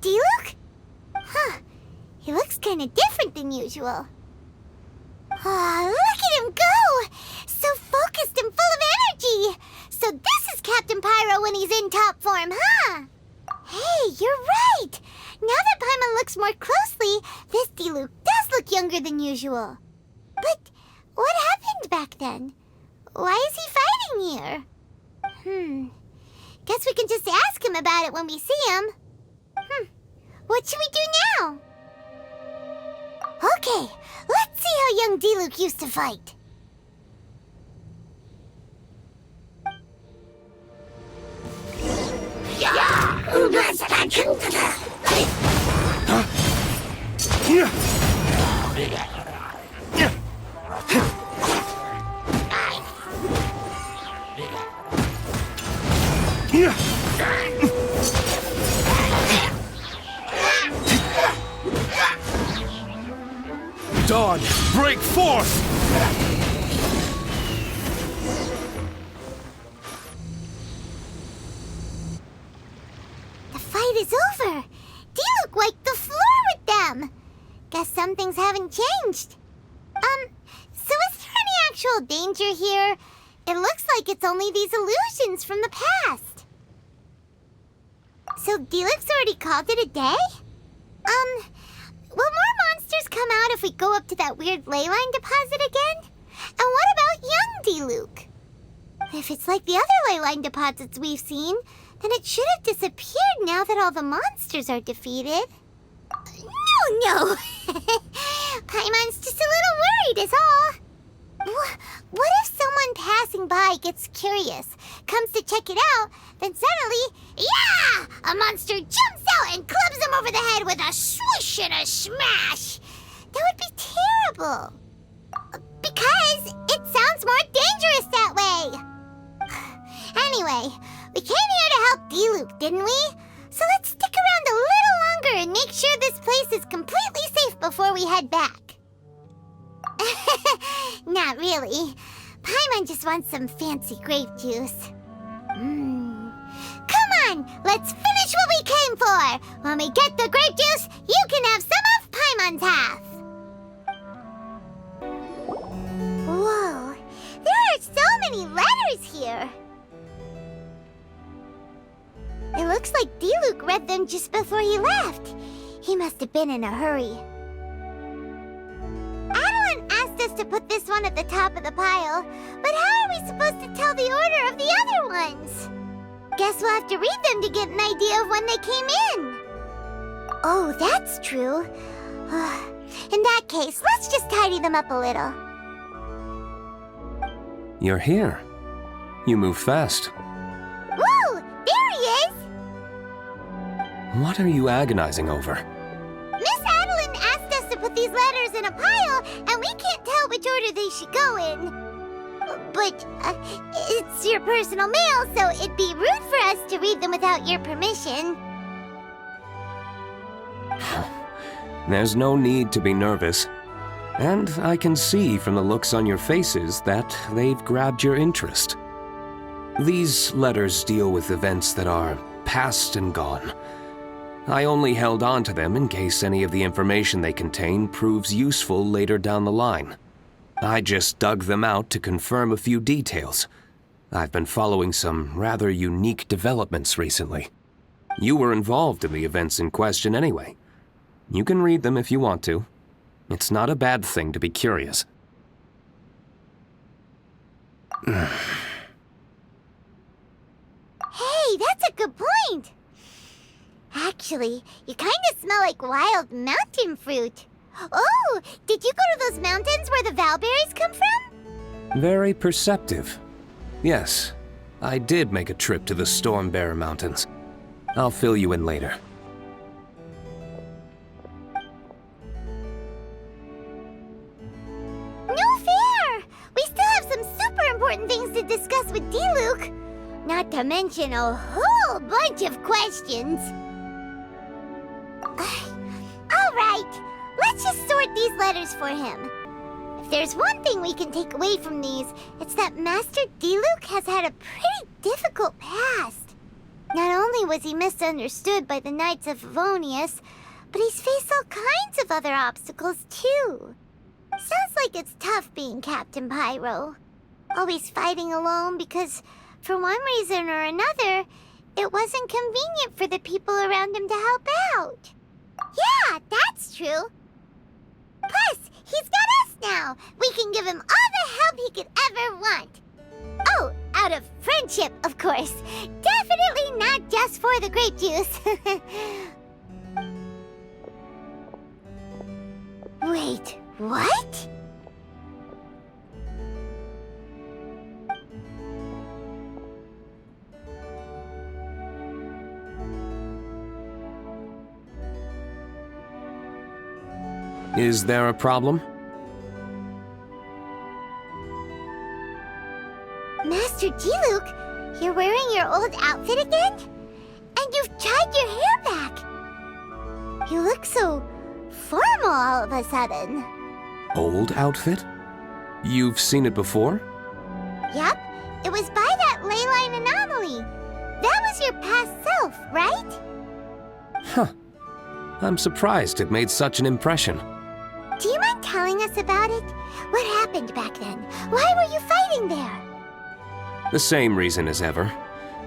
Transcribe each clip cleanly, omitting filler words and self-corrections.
Diluc? Huh. He looks kind of different than usual. Ah, look at him go! So focused and full of energy! So this is Captain Pyro when he's in top form, huh? Hey, you're right! Now that Paimon looks more closely, this Diluc does look younger than usual. But what happened back then? Why is he fighting here? Guess we can just ask him about it when we see him. What should we do now? Okay, let's see how young Diluc used to fight. Dawn, break forth! The fight is over. Diluc wiped the floor with them. Guess some things haven't changed. So is there any actual danger here? It looks like it's only these illusions from the past. So Diluc's already called it a day? Will more monsters come out if we go up to that weird ley line deposit again? And what about young Diluc? If it's like the other ley line deposits we've seen, then it should have disappeared now that all the monsters are defeated. No! Paimon's just a little worried is all. What if someone passing by gets curious, comes to check it out, then suddenly, yeah! A monster jumps out and clubs him over the head with a swoosh and a smash! That would be terrible. Because it sounds more dangerous that way. Anyway, we came here to help Diluc, didn't we? So let's stick around a little longer and make sure this place is completely safe before we head back. Not really. Paimon just wants some fancy grape juice. Come on, let's finish what we came for. When we get the grape juice, you can have some of Paimon's half. Whoa, there are so many letters here. It looks like Diluc read them just before he left. He must have been in a hurry. Adeline asked us to put this one at the top of the pile, but how are we supposed to tell the order of the other ones? Guess we'll have to read them to get an idea of when they came in. Oh, that's true. In that case, let's just tidy them up a little. You're here. You move fast. Woo! There he is! What are you agonizing over? Miss Adeline asked us to put these letters in a pile, and we can't tell which order they should go in. But it's your personal mail, so it'd be rude for us to read them without your permission. There's no need to be nervous. And I can see from the looks on your faces that they've grabbed your interest. These letters deal with events that are past and gone. I only held on to them in case any of the information they contain proves useful later down the line. I just dug them out to confirm a few details. I've been following some rather unique developments recently. You were involved in the events in question anyway. You can read them if you want to. It's not a bad thing to be curious. Hey, that's a good point. Actually, you kind of smell like wild mountain fruit. Oh, did you go to those mountains where the valberries come from? Very perceptive. Yes, I did make a trip to the Stormbearer Mountains. I'll fill you in later. No fair! We still have some super important things to discuss with Diluc. Not to mention a whole bunch of questions. All right, let's just sort these letters for him. If there's one thing we can take away from these, it's that Master Diluc has had a pretty difficult past. Not only was he misunderstood by the Knights of Favonius, but he's faced all kinds of other obstacles, too. Sounds like it's tough being Captain Pyro. Always fighting alone because, for one reason or another, it wasn't convenient for the people around him to help out. Yeah, that's true. Plus, he's got us now. We can give him all the help he could ever want. Oh, out of friendship, of course. Definitely not just for the grape juice. Wait, what? Is there a problem? Master Diluc, you're wearing your old outfit again? And you've tied your hair back. You look so formal all of a sudden. Old outfit? You've seen it before? Yep, it was by that leyline anomaly. That was your past self, right? Huh. I'm surprised it made such an impression. Do you mind telling us about it? What happened back then? Why were you fighting there? The same reason as ever.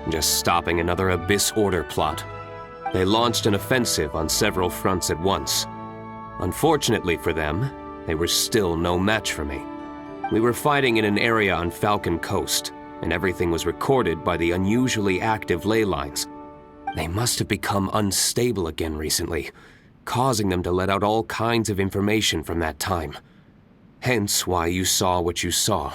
Just stopping another Abyss Order plot. They launched an offensive on several fronts at once. Unfortunately for them, they were still no match for me. We were fighting in an area on Falcon Coast, and everything was recorded by the unusually active ley lines. They must have become unstable again recently, causing them to let out all kinds of information from that time. Hence why you saw what you saw.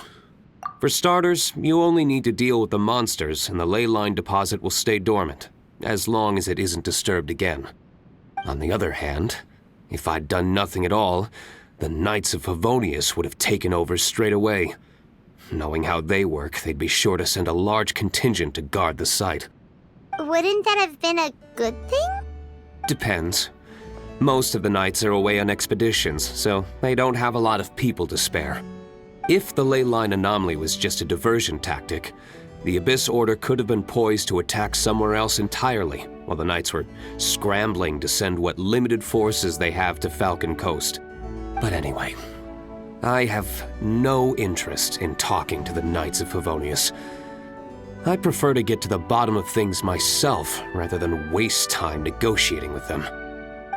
For starters, you only need to deal with the monsters and the ley line deposit will stay dormant, as long as it isn't disturbed again. On the other hand, if I'd done nothing at all, the Knights of Favonius would have taken over straight away. Knowing how they work, they'd be sure to send a large contingent to guard the site. Wouldn't that have been a good thing? Depends. Most of the Knights are away on expeditions, so they don't have a lot of people to spare. If the ley line anomaly was just a diversion tactic, the Abyss Order could have been poised to attack somewhere else entirely, while the Knights were scrambling to send what limited forces they have to Falcon Coast. But anyway, I have no interest in talking to the Knights of Favonius. I prefer to get to the bottom of things myself rather than waste time negotiating with them.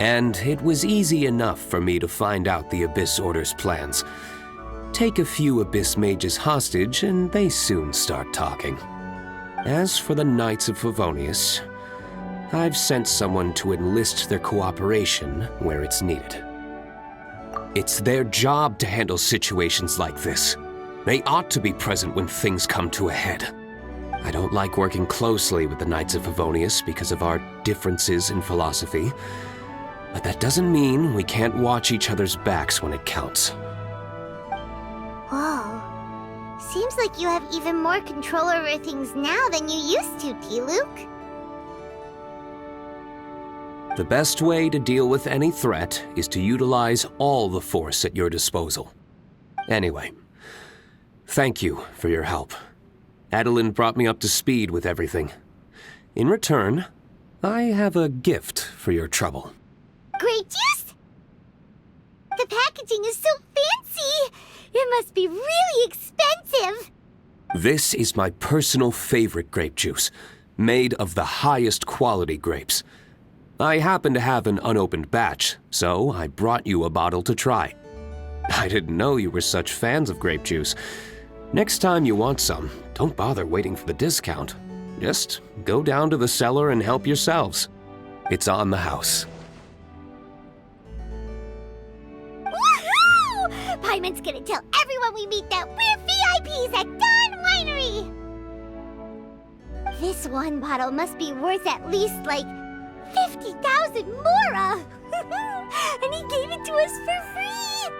And it was easy enough for me to find out the Abyss Order's plans. Take a few Abyss Mages hostage and they soon start talking. As for the Knights of Favonius, I've sent someone to enlist their cooperation where it's needed. It's their job to handle situations like this. They ought to be present when things come to a head. I don't like working closely with the Knights of Favonius because of our differences in philosophy, but that doesn't mean we can't watch each other's backs when it counts. Whoa. Seems like you have even more control over things now than you used to, Diluc. The best way to deal with any threat is to utilize all the force at your disposal. Anyway, thank you for your help. Adeline brought me up to speed with everything. In return, I have a gift for your trouble. Grape juice? The packaging is so fancy! It must be really expensive! This is my personal favorite grape juice, made of the highest quality grapes. I happen to have an unopened batch, so I brought you a bottle to try. I didn't know you were such fans of grape juice. Next time you want some, don't bother waiting for the discount. Just go down to the cellar and help yourselves. It's on the house. Woohoo! Paimon's gonna tell everyone we meet that we're VIPs at Dawn Winery! This one bottle must be worth at least, like, 50,000 mora! And he gave it to us for free!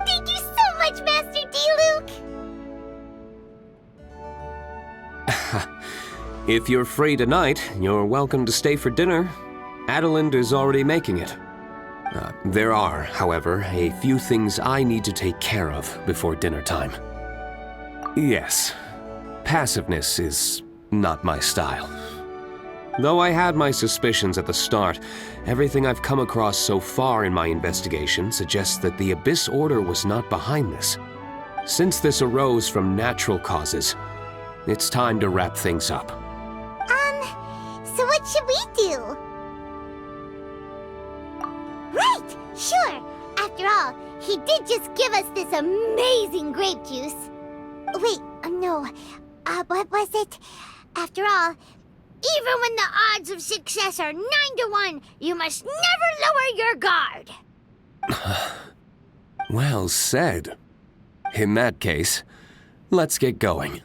Thank you so much, Master Diluc! If you're free tonight, you're welcome to stay for dinner. Adeline is already making it. There are, however, a few things I need to take care of before dinner time. Yes, passiveness is not my style. Though I had my suspicions at the start, everything I've come across so far in my investigation suggests that the Abyss Order was not behind this. Since this arose from natural causes, it's time to wrap things up. So what should we do? Right, sure. After all, he did just give us this amazing grape juice. Wait, no. What was it? After all, even when the odds of success are 9 to 1, you must never lower your guard. Well said. In that case, let's get going.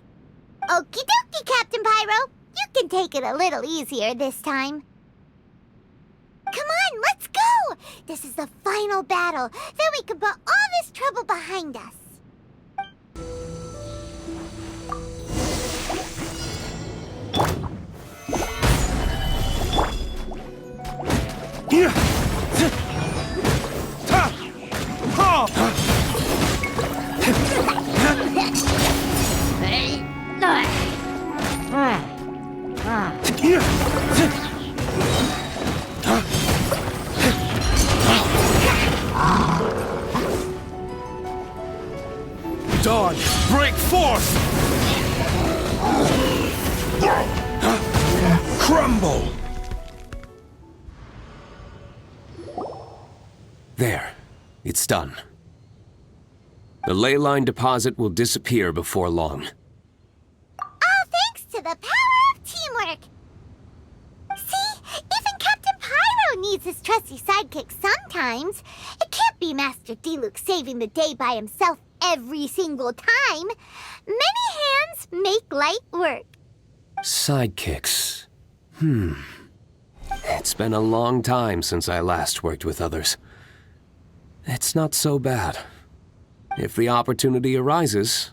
Okie dokie, Captain Pyro. You can take it a little easier this time. Come on, let's go! This is the final battle. Then we can put all this trouble behind us. Dawn, break forth! Crumble! There. It's done. The ley line deposit will disappear before long. All thanks to the power of teamwork. See? Even Captain Pyro needs his trusty sidekick sometimes. It can't be Master Diluc saving the day by himself every single time. Many hands make light work. Sidekicks. It's been a long time since I last worked with others. It's not so bad. If the opportunity arises,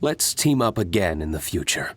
let's team up again in the future.